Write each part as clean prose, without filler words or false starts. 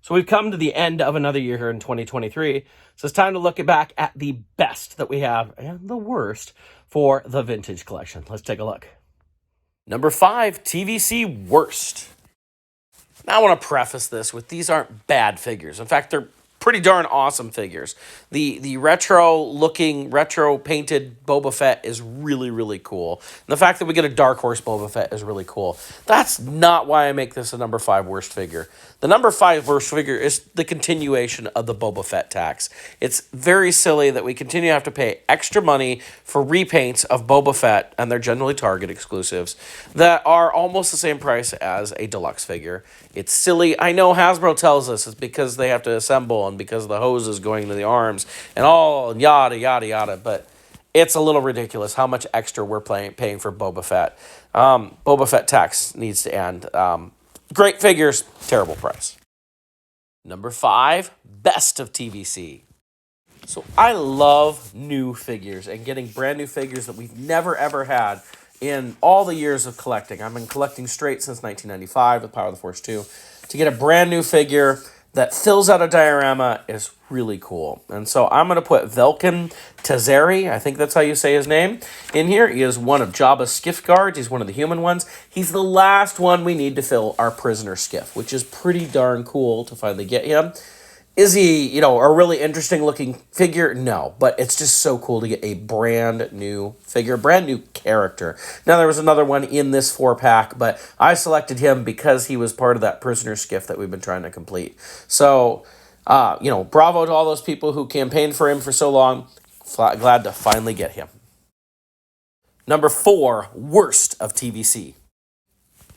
So we've come to the end of another year here in 2023. So it's time to look back at the best that we have and the worst for the vintage collection. Let's take a look. Number 5, TVC worst. Now I want to preface this with these aren't bad figures. In fact, they're pretty darn awesome figures. The retro-looking, retro-painted Boba Fett is really, really cool. And the fact that we get a Dark Horse Boba Fett is really cool. That's not why I make this a number 5 worst figure. The number 5 worst figure is the continuation of the Boba Fett tax. It's very silly that we continue to have to pay extra money for repaints of Boba Fett, and they're generally Target exclusives, that are almost the same price as a deluxe figure. It's silly. I know Hasbro tells us it's because they have to assemble and because the hose is going to the arms and all yada, yada, yada. But it's a little ridiculous how much extra we're paying for Boba Fett. Boba Fett tax needs to end. Great figures, terrible price. Number 5, best of TVC. So I love new figures and getting brand new figures that we've never ever had in all the years of collecting. I've been collecting straight since 1995 with Power of the Force 2. To get a brand new figure that fills out a diorama is really cool. And so I'm going to put Velkin Tazeri, I think that's how you say his name, in here. He is one of Jabba's skiff guards. He's one of the human ones. He's the last one we need to fill our prisoner skiff, which is pretty darn cool to finally get him. Is he, a really interesting looking figure? No, but it's just so cool to get a brand new figure, brand new character. Now, there was another one in this 4-pack, but I selected him because he was part of that prisoner skiff that we've been trying to complete. So, bravo to all those people who campaigned for him for so long. Glad to finally get him. Number 4, worst of TVC.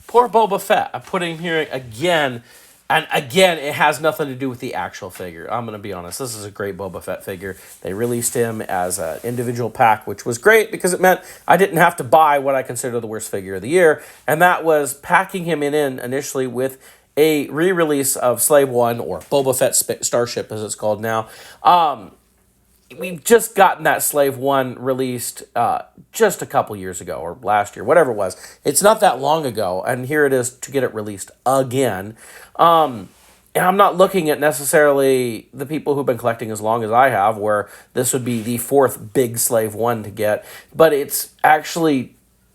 Poor Boba Fett. I put him here again. And again, it has nothing to do with the actual figure. I'm going to be honest. This is a great Boba Fett figure. They released him as an individual pack, which was great because it meant I didn't have to buy what I consider the worst figure of the year. And that was packing him in initially with a re-release of Slave One, or Boba Fett Starship as it's called now. We've just gotten that Slave One released just a couple years ago, or last year, whatever it was. It's not that long ago, and here it is to get it released again. And I'm not looking at necessarily the people who've been collecting as long as I have, where this would be the 4th big Slave One to get. But it's actually,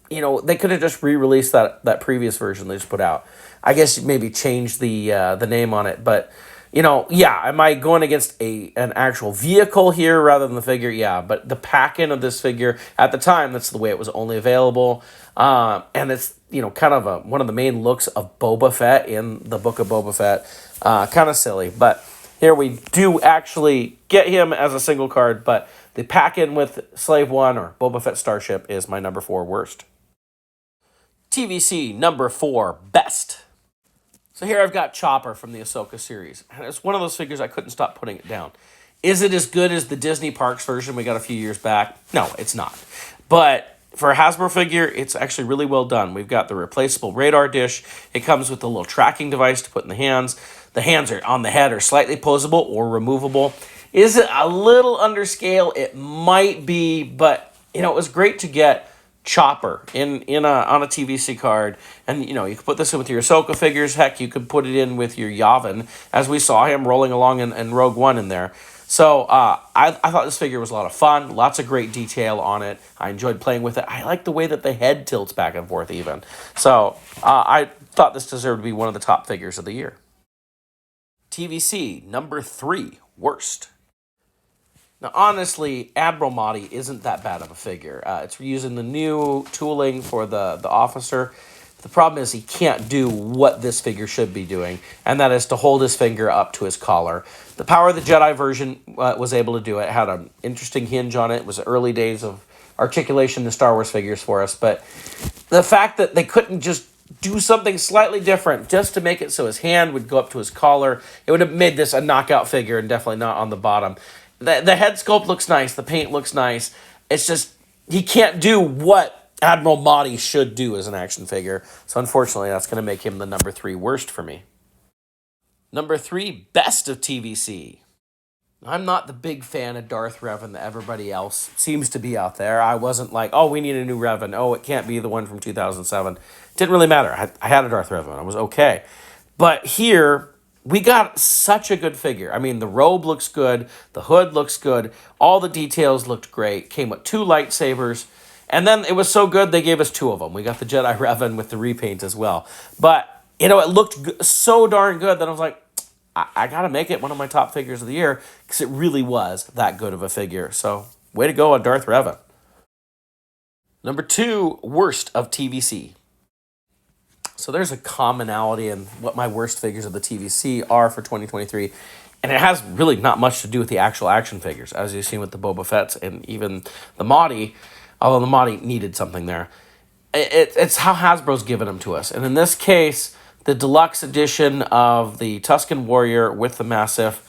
they could have just re-released that previous version they just put out. I guess maybe change the name on it, but... am I going against an actual vehicle here rather than the figure? Yeah, but the pack-in of this figure, at the time, that's the way it was only available. And it's, kind of one of the main looks of Boba Fett in the Book of Boba Fett. Kind of silly, but here we do actually get him as a single card, but the pack-in with Slave One or Boba Fett Starship is my number 4 worst. TVC number 4 best. So here I've got Chopper from the Ahsoka series. And it's one of those figures I couldn't stop putting it down. Is it as good as the Disney Parks version we got a few years back? No, it's not. But for a Hasbro figure, it's actually really well done. We've got the replaceable radar dish. It comes with a little tracking device to put in the hands. The hands are on the head are slightly posable or removable. Is it a little under scale? It might be, but it was great to get Chopper on a TVC card, and you could put this in with your Ahsoka figures. Heck, you could put it in with your Yavin, as we saw him rolling along in Rogue One in there. So I thought this figure was a lot of fun, lots of great detail on it. I enjoyed playing with it. I like the way that the head tilts back and forth even. So I thought this deserved to be one of the top figures of the year. TVC number 3 worst. Now, honestly, Admiral Mahdi isn't that bad of a figure. It's using the new tooling for the officer. The problem is he can't do what this figure should be doing, and that is to hold his finger up to his collar. The Power of the Jedi version was able to do it. It had an interesting hinge on it. It was the early days of articulation in Star Wars figures for us, but the fact that they couldn't just do something slightly different just to make it so his hand would go up to his collar, it would have made this a knockout figure and definitely not on the bottom. The head sculpt looks nice. The paint looks nice. It's just, he can't do what Admiral Mahdi should do as an action figure. So unfortunately, that's going to make him the number 3 worst for me. Number 3, best of TVC. I'm not the big fan of Darth Revan that everybody else seems to be out there. I wasn't like, oh, we need a new Revan. Oh, it can't be the one from 2007. Didn't really matter. I had a Darth Revan. I was okay. But here, we got such a good figure. I mean, the robe looks good, the hood looks good, all the details looked great. Came with 2 lightsabers, and then it was so good they gave us 2 of them. We got the Jedi Revan with the repaint as well. But it looked so darn good that I was like, I got to make it one of my top figures of the year because it really was that good of a figure. So, way to go on Darth Revan. Number 2, worst of TVC. So there's a commonality in what my worst figures of the TVC are for 2023. And it has really not much to do with the actual action figures, as you've seen with the Boba Fett's and even the Mahdi, although the Mahdi needed something there. It's how Hasbro's given them to us. And in this case, the deluxe edition of the Tusken Warrior with the Massive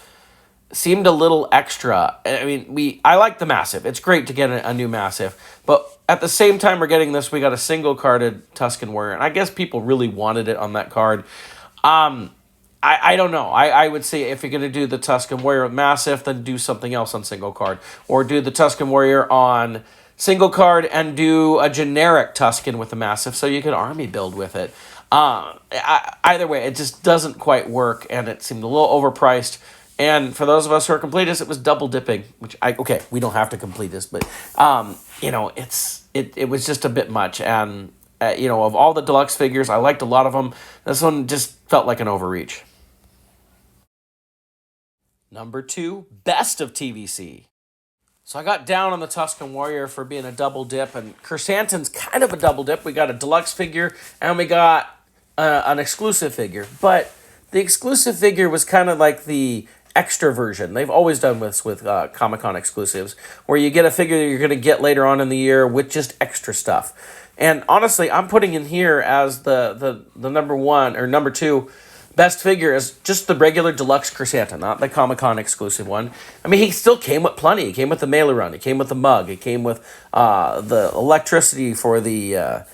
seemed a little extra. I mean, I like the Massive. It's great to get a new Massive. But at the same time we're getting this, we got a single-carded Tusken Warrior. And I guess people really wanted it on that card. I don't know. I would say if you're going to do the Tusken Warrior Massive, then do something else on single card. Or do the Tusken Warrior on single card and do a generic Tusken with the Massive so you can army build with it. Either way, it just doesn't quite work, and it seemed a little overpriced. And for those of us who are completists, it was double dipping, which we don't have to complete this, but it was just a bit much. And of all the deluxe figures, I liked a lot of them. This one just felt like an overreach. Number 2, best of TVC. So I got down on the Tusken Warrior for being a double dip, and Chrysanthemum's kind of a double dip. We got a deluxe figure, and we got an exclusive figure. But the exclusive figure was kind of like the extra version. They've always done this with Comic-Con exclusives, where you get a figure that you're going to get later on in the year with just extra stuff. And honestly, I'm putting in here as the number 1 or number 2 best figure is just the regular deluxe Chrysanthemum, not the Comic-Con exclusive one. I mean, he still came with plenty. He came with the Mailer Run. He came with the mug. He came with the electricity for the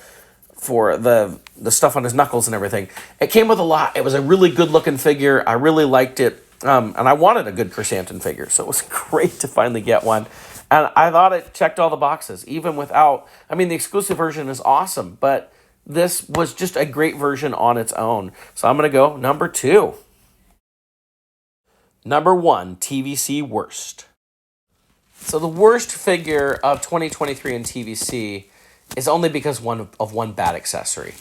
stuff on his knuckles and everything. It came with a lot. It was a really good-looking figure. I really liked it. And I wanted a good Chrysanthemum figure, so it was great to finally get one. And I thought it checked all the boxes, even without... I mean, the exclusive version is awesome, but this was just a great version on its own. So I'm going to go number 2. Number 1, TVC worst. So the worst figure of 2023 in TVC is only because of one bad accessory.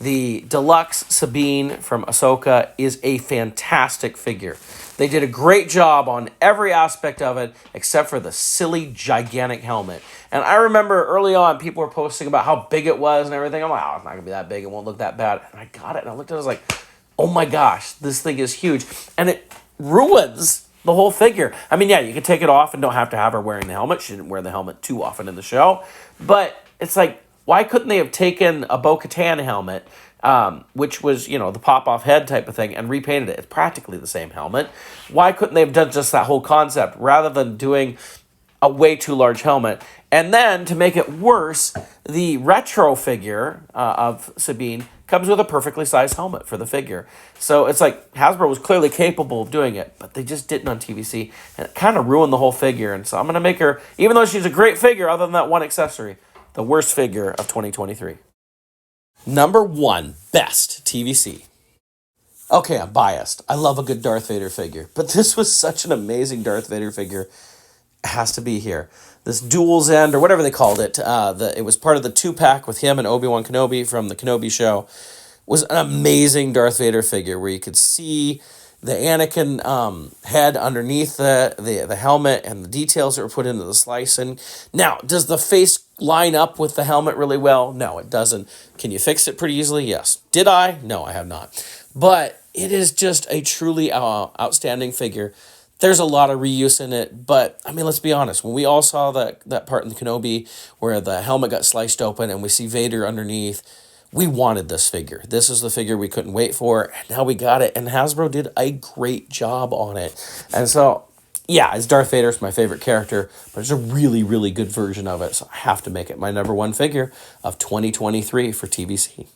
The deluxe Sabine from Ahsoka is a fantastic figure. They did a great job on every aspect of it except for the silly, gigantic helmet. And I remember early on, people were posting about how big it was and everything. I'm like, oh, it's not going to be that big. It won't look that bad. And I got it, and I looked at it, I was like, oh my gosh, this thing is huge. And it ruins the whole figure. I mean, yeah, you could take it off and don't have to have her wearing the helmet. She didn't wear the helmet too often in the show. But it's like, why couldn't they have taken a Bo-Katan helmet, which was, the pop-off head type of thing, and repainted it? It's practically the same helmet. Why couldn't they have done just that whole concept rather than doing a way too large helmet? And then, to make it worse, the retro figure of Sabine comes with a perfectly sized helmet for the figure. So it's like Hasbro was clearly capable of doing it, but they just didn't on TVC, and it kind of ruined the whole figure. And so I'm going to make her, even though she's a great figure other than that one accessory, the worst figure of 2023. Number 1, best TVC. Okay, I'm biased. I love a good Darth Vader figure, but this was such an amazing Darth Vader figure. It has to be here. This Duel's End, or whatever they called it, it was part of the 2-pack with him and Obi-Wan Kenobi from the Kenobi show, was an amazing Darth Vader figure where you could see the Anakin head underneath the helmet and the details that were put into the slicing. Now, does the face line up with the helmet really well? No, it doesn't. Can you fix it pretty easily? Yes. Did I? No, I have not. But it is just a truly outstanding figure. There's a lot of reuse in it, but, I mean, let's be honest. When we all saw that part in the Kenobi where the helmet got sliced open and we see Vader underneath, we wanted this figure. This is the figure we couldn't wait for, and now we got it, and Hasbro did a great job on it. And so, yeah, it's Darth Vader. It's my favorite character, but it's a really, really good version of it, so I have to make it my number 1 figure of 2023 for TVC.